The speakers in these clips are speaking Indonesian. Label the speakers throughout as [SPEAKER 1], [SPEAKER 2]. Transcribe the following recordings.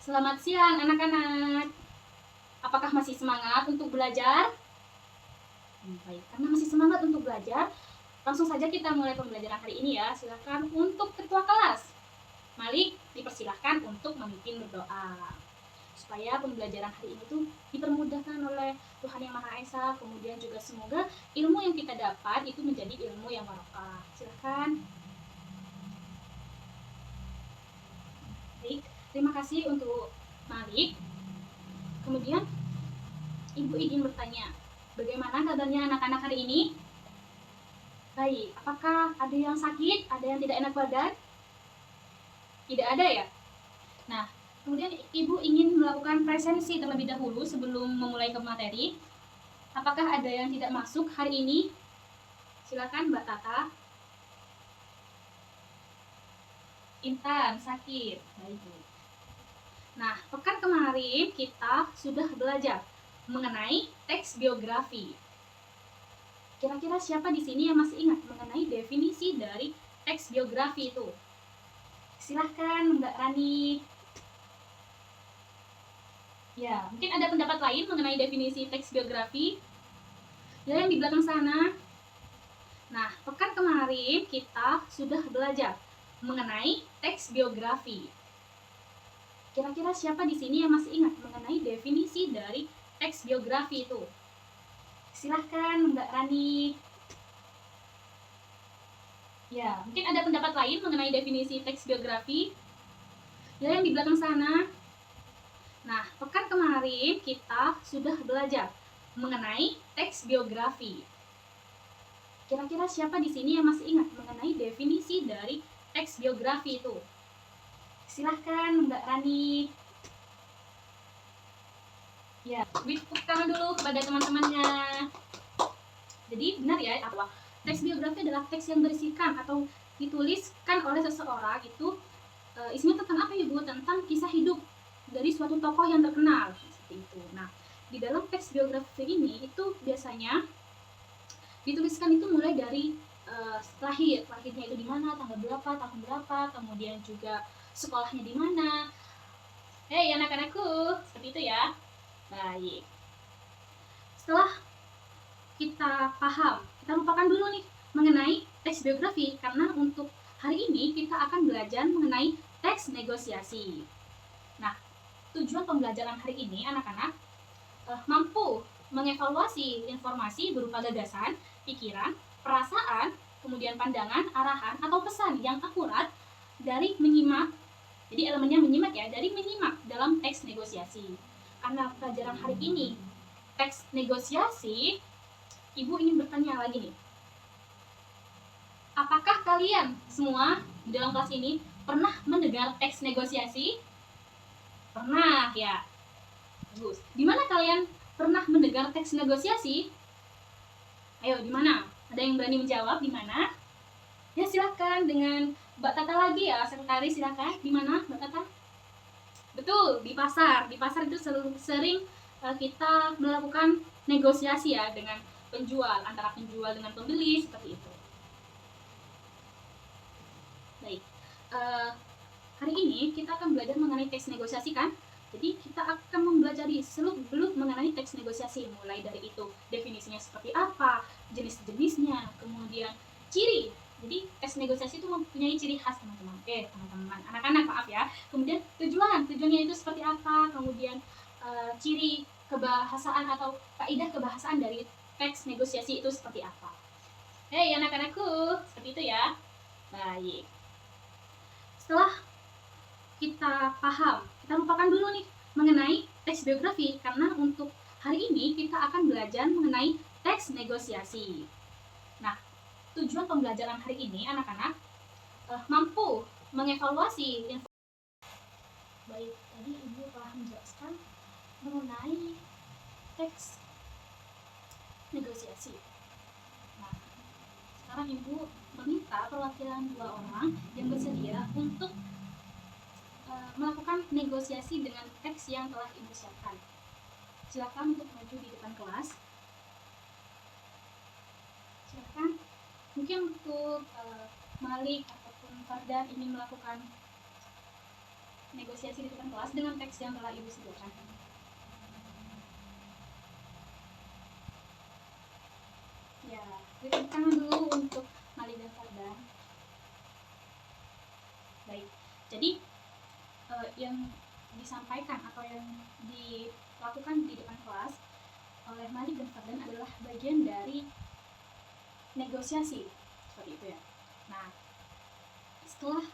[SPEAKER 1] Selamat siang anak-anak. Apakah masih semangat untuk belajar? Baik, karena masih semangat untuk belajar, langsung saja kita mulai pembelajaran hari ini ya. Silakan untuk ketua kelas, Malik, dipersilahkan untuk memimpin berdoa. Supaya pembelajaran hari ini tuh dipermudahkan oleh Tuhan Yang Maha Esa. Kemudian juga semoga ilmu yang kita dapat itu menjadi ilmu yang barokah. Silakan. Baik, terima kasih untuk Malik. Kemudian Ibu izin bertanya, bagaimana kabarnya anak-anak hari ini? Baik, apakah ada yang sakit? Ada yang tidak enak badan? Tidak ada ya? Nah, kemudian Ibu ingin melakukan presensi terlebih dahulu sebelum memulai ke materi. Apakah ada yang tidak masuk hari ini? Silakan Mbak Tata. Intan, sakit. Baik. Nah, pekan kemarin kita sudah belajar mengenai teks biografi. Kira-kira siapa di sini yang masih ingat mengenai definisi dari teks biografi itu? Silahkan Mbak Rani. Ya, mungkin ada pendapat lain mengenai definisi teks biografi? Ya, yang di belakang sana. Nah, pekan kemarin kita sudah belajar mengenai teks biografi. Kira-kira siapa di sini yang masih ingat mengenai definisi dari teks biografi itu? Silahkan Mbak Rani. Ya, mungkin ada pendapat lain mengenai definisi teks biografi? Ya, yang di belakang sana. Nah, pekan kemarin kita sudah belajar mengenai teks biografi. Kira-kira siapa di sini yang masih ingat mengenai definisi dari teks biografi itu? Silahkan Mbak Rani. Ya, tepuk tangan dulu kepada teman-temannya. Jadi benar ya, apa? Teks biografi adalah teks yang berisikan atau dituliskan oleh seseorang itu isinya tentang apa ya Bu? Tentang kisah hidup dari suatu tokoh yang terkenal seperti itu. Nah, di dalam teks biografi ini itu biasanya dituliskan itu mulai dari lahirnya itu di mana, tanggal berapa, tahun berapa, kemudian juga sekolahnya di mana. Hei anak-anakku, seperti itu ya. Baik. Setelah kita paham, kita lupakan dulu nih mengenai teks biografi, karena untuk hari ini kita akan belajar mengenai teks negosiasi. Nah, tujuan pembelajaran hari ini anak-anak mampu mengevaluasi informasi berupa gagasan, pikiran, perasaan, kemudian pandangan, arahan, atau pesan yang akurat dari menyimak. Jadi elemennya menyimak ya, dari menyimak dalam teks negosiasi. Karena pelajaran hari ini teks negosiasi, Ibu ingin bertanya lagi nih. Apakah kalian semua di dalam kelas ini pernah mendengar teks negosiasi? Pernah ya? Bagus. Di mana kalian pernah mendengar teks negosiasi? Ayo, di mana? Ada yang berani menjawab di mana? Ya, silakan dengan Mbak Tata lagi ya, sekretaris silakan. Di mana Mbak Tata? Betul, di pasar. Di pasar itu sering kita melakukan negosiasi ya dengan penjual, antara penjual dengan pembeli seperti itu. Baik. Hari ini kita akan belajar mengenai teks negosiasi kan? Jadi kita akan mempelajari seluk-beluk mengenai teks negosiasi, mulai dari itu definisinya seperti apa, jenis-jenisnya, kemudian ciri. Jadi teks negosiasi itu mempunyai ciri khas teman-teman. Teman-teman, anak-anak maaf ya. Kemudian tujuannya itu seperti apa, kemudian ciri kebahasaan atau kaidah kebahasaan dari teks negosiasi itu seperti apa. Hei anak-anakku, seperti itu ya. Baik. Setelah kita paham, kita lupakan dulu nih mengenai teks biografi, karena untuk hari ini kita akan belajar mengenai teks negosiasi. Nah, tujuan pembelajaran hari ini anak-anak mampu mengevaluasi baik, tadi Ibu telah menjelaskan mengenai teks negosiasi. Nah, sekarang Ibu meminta perwakilan 2 orang yang bersedia untuk melakukan negosiasi dengan teks yang telah Ibu siapkan. Silakan untuk maju di depan kelas. Silakan. Mungkin untuk Malik ataupun Fardan ingin melakukan negosiasi di depan kelas dengan teks yang telah ibu sebutkan. Ya, beri tepuk tangan dulu untuk Mali dan Fardan. Baik, jadi yang disampaikan atau yang dilakukan di depan kelas oleh Malik dan Fardan adalah bagian dari negosiasi, seperti itu ya. Nah, setelah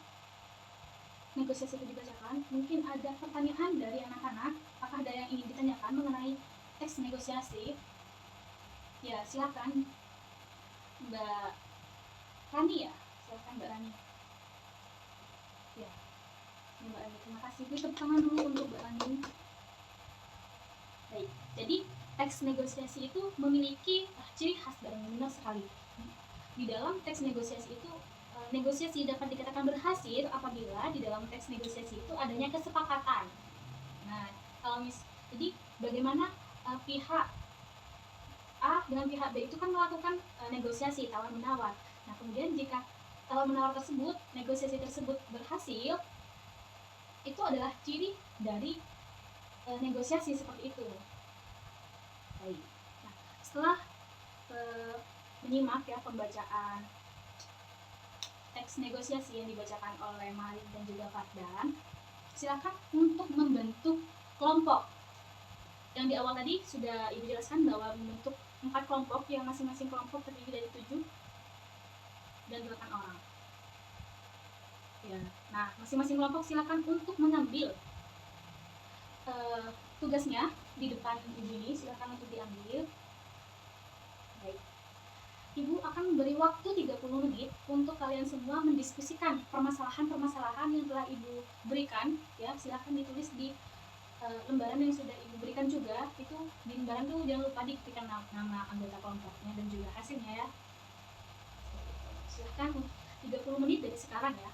[SPEAKER 1] negosiasi itu dibacakan, mungkin ada pertanyaan dari anak-anak. Apakah ada yang ingin ditanyakan mengenai teks negosiasi? Ya, silakan Mbak Rani ya, silakan Mbak Rani. Ya, Mbak Rani, terima kasih. Beri tepuk tangan dulu untuk Mbak Rani. Baik, jadi teks negosiasi itu memiliki ciri khas dan benar sekali. Di dalam teks negosiasi itu, negosiasi dapat dikatakan berhasil apabila di dalam teks negosiasi itu adanya kesepakatan. Nah, jadi bagaimana pihak A dengan pihak B itu kan melakukan negosiasi tawar-menawar. Nah, kemudian jika tawar-menawar tersebut, negosiasi tersebut berhasil, itu adalah ciri dari negosiasi seperti itu. Baik. Nah, setelah menyimak ya pembacaan teks negosiasi yang dibacakan oleh Malik dan juga Fardan, silakan untuk membentuk kelompok. Yang di awal tadi sudah Ibu jelaskan bahwa membentuk 4 kelompok yang masing-masing kelompok terdiri dari 7 dan 8 orang. Ya. Nah, masing-masing kelompok silakan untuk mengambil tugasnya di depan Ibu ini, silakan untuk diambil. Baik. Ibu akan memberi waktu 30 menit untuk kalian semua mendiskusikan permasalahan-permasalahan yang telah Ibu berikan. Ya, silakan ditulis di lembaran yang sudah Ibu berikan juga. Itu di lembaran tuh jangan lupa diketikkan nama anggota kelompoknya dan juga hasilnya ya. Silakan 30 menit dari sekarang ya.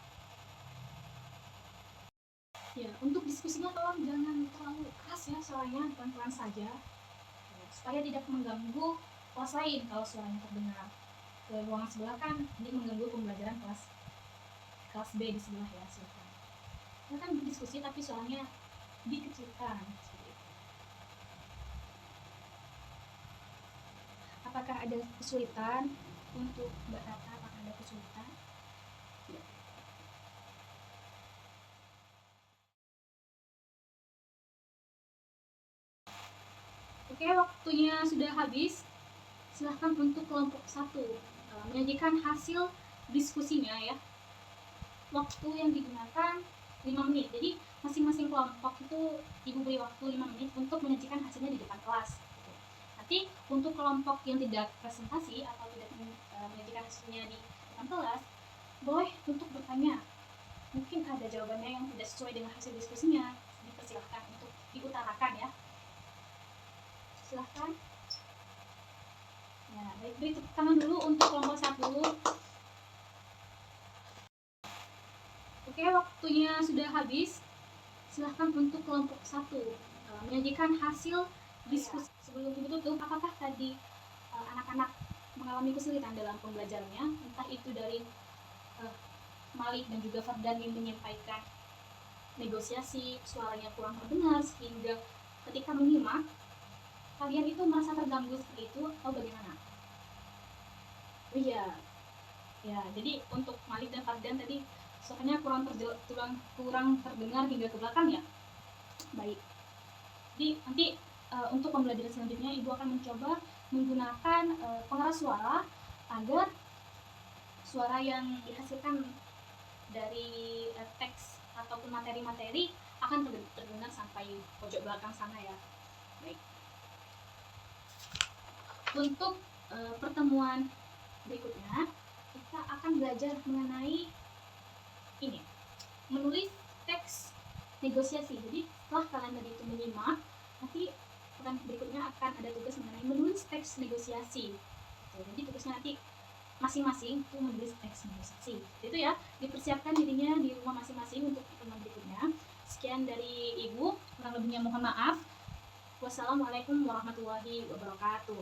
[SPEAKER 1] Ya, untuk diskusinya tolong jangan terlalu keras ya suaranya, pelan-pelan saja ya, supaya tidak mengganggu kelas lain kalau suaranya terdengar ke ruangan sebelah kan ini mengganggu pembelajaran kelas B di sebelah ya. Silakan berdiskusi tapi suaranya dikecilkan seperti itu. Apakah ada kesulitan untuk Mbak Tata? Apakah ada kesulitan? Tidak. Oke, waktunya sudah habis. Silahkan untuk kelompok 1 menyajikan hasil diskusinya ya. Waktu yang digunakan 5 menit. Jadi masing-masing kelompok itu Ibu beri waktu 5 menit untuk menyajikan hasilnya di depan kelas. Nanti untuk kelompok yang tidak presentasi atau tidak menyajikan hasilnya di depan kelas, boleh untuk bertanya. Mungkin ada jawabannya yang tidak sesuai dengan hasil diskusinya, dipersilahkan untuk diutarakan ya. Silahkan. Ya, baik, beri tepuk tangan dulu untuk kelompok 1. Oke, waktunya sudah habis. Silahkan untuk kelompok 1 menyajikan hasil diskusi. Sebelum Ibu tutup, apakah tadi anak-anak mengalami kesulitan dalam pembelajarannya? Entah itu dari Malik dan juga Fardan yang menyampaikan negosiasi, suaranya kurang terdengar sehingga ketika menyimak kalian itu merasa terganggu seperti itu atau bagaimana? Oh iya, ya jadi untuk Malik dan Fardan tadi suaranya kurang terdengar hingga ke belakang ya. Baik. Jadi nanti untuk pembelajaran selanjutnya Ibu akan mencoba menggunakan pengeras suara agar suara yang dihasilkan dari teks ataupun materi-materi akan terdengar sampai pojok belakang sana ya. Baik. Untuk pertemuan berikutnya kita akan belajar mengenai ini, menulis teks negosiasi. Jadi setelah kalian tadi itu menyimak, nanti pekan berikutnya akan ada tugas mengenai menulis teks negosiasi. Jadi tugasnya nanti masing-masing itu menulis teks negosiasi. Itu ya, dipersiapkan dirinya di rumah masing-masing untuk pertemuan berikutnya. Sekian dari Ibu, kurang lebihnya mohon maaf. Wassalamualaikum warahmatullahi wabarakatuh.